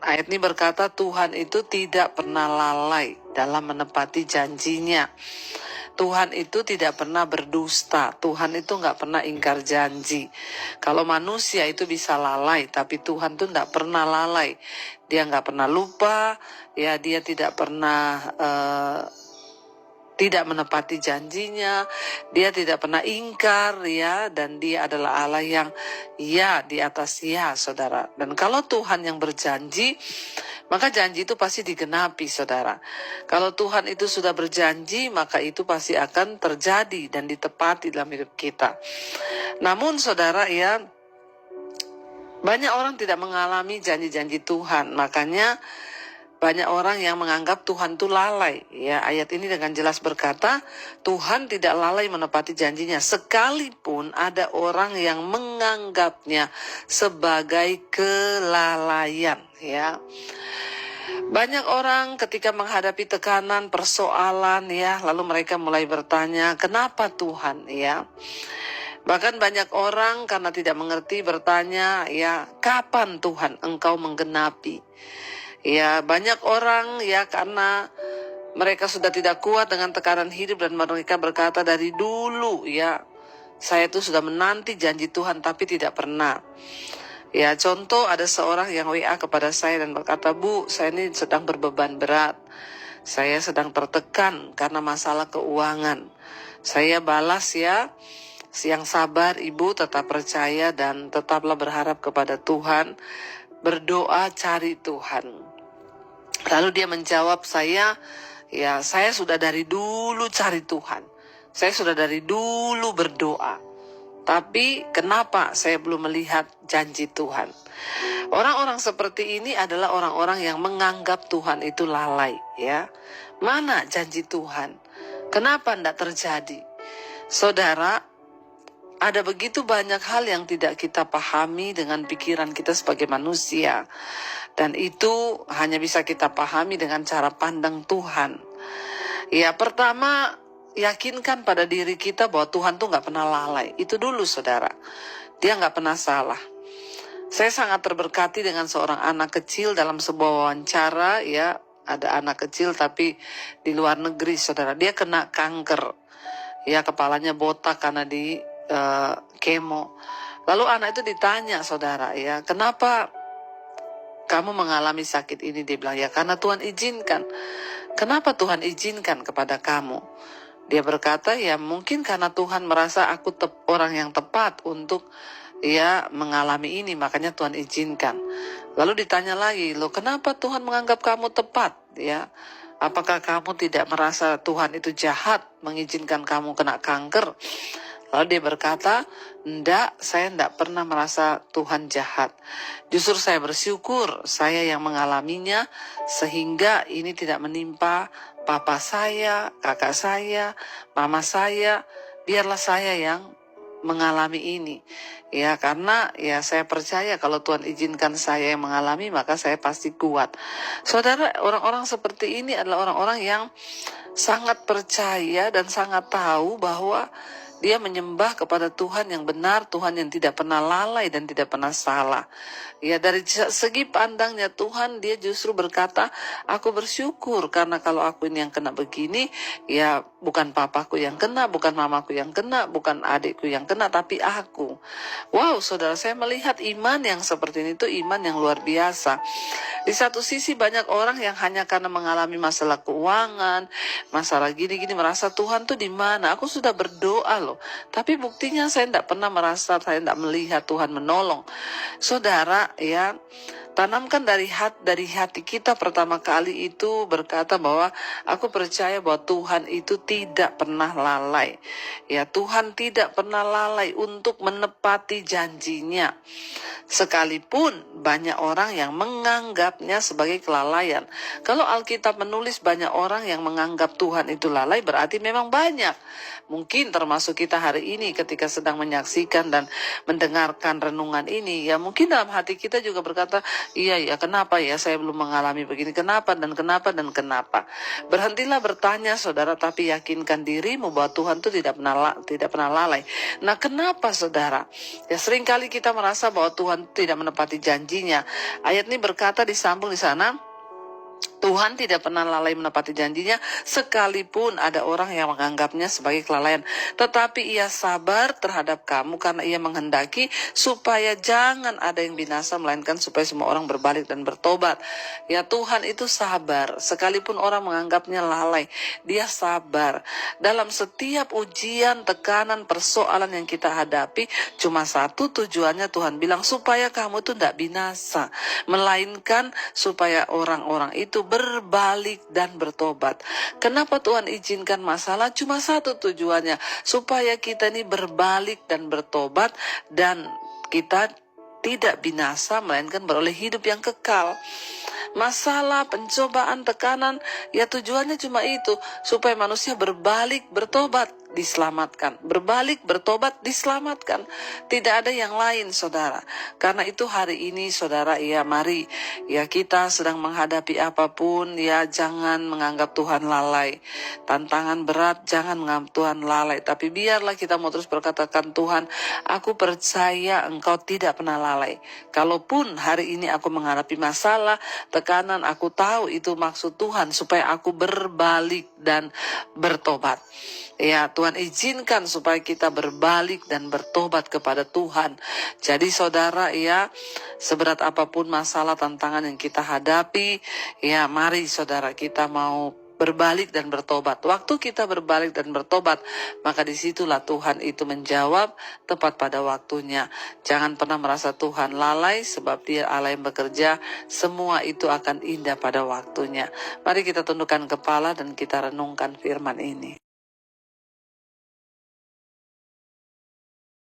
ayat ini berkata Tuhan itu tidak pernah lalai dalam menepati janjinya. Tuhan itu tidak pernah berdusta. Tuhan itu nggak pernah ingkar janji. Kalau manusia itu bisa lalai, tapi Tuhan tuh nggak pernah lalai. Dia nggak pernah lupa, ya dia tidak pernah tidak menepati janjinya, dia tidak pernah ingkar, ya, dan dia adalah Allah yang ya di atas ya, saudara. Dan kalau Tuhan yang berjanji, maka janji itu pasti digenapi, saudara. Kalau Tuhan itu sudah berjanji, maka itu pasti akan terjadi dan ditepati dalam hidup kita. Namun, saudara, ya, banyak orang tidak mengalami janji-janji Tuhan, makanya banyak orang yang menganggap Tuhan itu lalai. Ya, ayat ini dengan jelas berkata, Tuhan tidak lalai menepati janjinya. Sekalipun ada orang yang menganggapnya sebagai kelalaian. Ya, banyak orang ketika menghadapi tekanan, persoalan, ya, lalu mereka mulai bertanya, kenapa Tuhan? Ya, bahkan banyak orang karena tidak mengerti bertanya, ya, kapan Tuhan Engkau menggenapi? Ya, banyak orang ya karena mereka sudah tidak kuat dengan tekanan hidup dan mereka berkata dari dulu, ya, saya itu sudah menanti janji Tuhan tapi tidak pernah. Ya, contoh ada seorang yang WA kepada saya dan berkata, Bu, saya ini sedang berbeban berat. Saya sedang tertekan karena masalah keuangan. Saya balas, ya, yang sabar Ibu, tetap percaya dan tetaplah berharap kepada Tuhan. Berdoa cari Tuhan. Lalu dia menjawab saya, ya, saya sudah dari dulu cari Tuhan. Saya sudah dari dulu berdoa. Tapi kenapa saya belum melihat janji Tuhan? Orang-orang seperti ini adalah orang-orang yang menganggap Tuhan itu lalai, ya. Mana janji Tuhan? Kenapa tidak terjadi? Saudara, ada begitu banyak hal yang tidak kita pahami dengan pikiran kita sebagai manusia. Dan itu hanya bisa kita pahami dengan cara pandang Tuhan. Ya, pertama, yakinkan pada diri kita bahwa Tuhan tuh gak pernah lalai. Itu dulu, saudara. Dia gak pernah salah. Saya sangat terberkati dengan seorang anak kecil dalam sebuah wawancara, ya. Ada anak kecil tapi di luar negeri, saudara. Dia kena kanker. Ya, kepalanya botak karena di kemo. Lalu anak itu ditanya, saudara, ya, kenapa kamu mengalami sakit ini? Dia bilang, ya karena Tuhan izinkan. Kenapa Tuhan izinkan kepada kamu? Dia berkata, ya mungkin karena Tuhan merasa aku orang yang tepat untuk ya mengalami ini, makanya Tuhan izinkan. Lalu ditanya lagi, loh kenapa Tuhan menganggap kamu tepat? Ya, apakah kamu tidak merasa Tuhan itu jahat mengizinkan kamu kena kanker? Lalu dia berkata, enggak, saya enggak pernah merasa Tuhan jahat. Justru saya bersyukur saya yang mengalaminya sehingga ini tidak menimpa papa saya, kakak saya, mama saya. Biarlah saya yang mengalami ini. Ya, karena ya saya percaya kalau Tuhan izinkan saya yang mengalami, maka saya pasti kuat. Saudara, orang-orang seperti ini adalah orang-orang yang sangat percaya dan sangat tahu bahwa dia menyembah kepada Tuhan yang benar, Tuhan yang tidak pernah lalai dan tidak pernah salah. Ya, dari segi pandangnya Tuhan, dia justru berkata, aku bersyukur karena kalau aku ini yang kena begini, ya bukan papaku yang kena, bukan mamaku yang kena, bukan adikku yang kena, tapi aku. Wow, saudara, saya melihat iman yang seperti ini itu iman yang luar biasa. Di satu sisi banyak orang yang hanya karena mengalami masalah keuangan, masalah gini-gini, merasa Tuhan tuh di mana? Aku sudah berdoa loh, tapi buktinya saya tidak pernah merasa, saya tidak melihat Tuhan menolong. Saudara, ya, tanamkan dari hati kita pertama kali itu berkata bahwa aku percaya bahwa Tuhan itu tidak pernah lalai. Ya, Tuhan tidak pernah lalai untuk menepati janjinya. Sekalipun banyak orang yang menganggapnya sebagai kelalaian. Kalau Alkitab menulis banyak orang yang menganggap Tuhan itu lalai, berarti memang banyak. Mungkin termasuk kita hari ini ketika sedang menyaksikan dan mendengarkan renungan ini, ya mungkin dalam hati kita juga berkata, iya ya, kenapa ya saya belum mengalami begini, kenapa dan kenapa dan kenapa. Berhentilah bertanya saudara, tapi yakinkan dirimu bahwa Tuhan itu tidak pernah lalai. Nah, kenapa saudara? Ya, seringkali kita merasa bahwa Tuhan tidak menepati janjinya. Ayat ini berkata, disambung di sana, Tuhan tidak pernah lalai menepati janjinya, sekalipun ada orang yang menganggapnya sebagai kelalaian. Tetapi ia sabar terhadap kamu karena ia menghendaki supaya jangan ada yang binasa, melainkan supaya semua orang berbalik dan bertobat. Ya, Tuhan itu sabar, sekalipun orang menganggapnya lalai, dia sabar. Dalam setiap ujian, tekanan, persoalan yang kita hadapi, cuma satu tujuannya, Tuhan bilang supaya kamu itu tidak binasa, melainkan supaya orang-orang itu berbalik dan bertobat. Kenapa Tuhan izinkan masalah? Cuma satu tujuannya, supaya kita ini berbalik dan bertobat, dan kita tidak binasa, melainkan beroleh hidup yang kekal. Masalah, pencobaan, tekanan, ya tujuannya cuma itu, supaya manusia berbalik, bertobat, diselamatkan. Berbalik, bertobat, diselamatkan. Tidak ada yang lain, saudara. Karena itu hari ini, saudara, ya mari, ya kita sedang menghadapi apapun, ya jangan menganggap Tuhan lalai. Tantangan berat, jangan menganggap Tuhan lalai. Tapi biarlah kita mau terus berkatakan, Tuhan, aku percaya Engkau tidak pernah lalai. Kalaupun hari ini aku menghadapi masalah, tekanan, aku tahu itu maksud Tuhan supaya aku berbalik dan bertobat. Ya, Tuhan izinkan supaya kita berbalik dan bertobat kepada Tuhan. Jadi saudara, ya, seberat apapun masalah, tantangan yang kita hadapi, ya mari saudara, kita mau berbalik dan bertobat. Waktu kita berbalik dan bertobat, maka disitulah Tuhan itu menjawab tepat pada waktunya. Jangan pernah merasa Tuhan lalai, sebab Dia Allah yang bekerja, semua itu akan indah pada waktunya. Mari kita tundukkan kepala dan kita renungkan firman ini.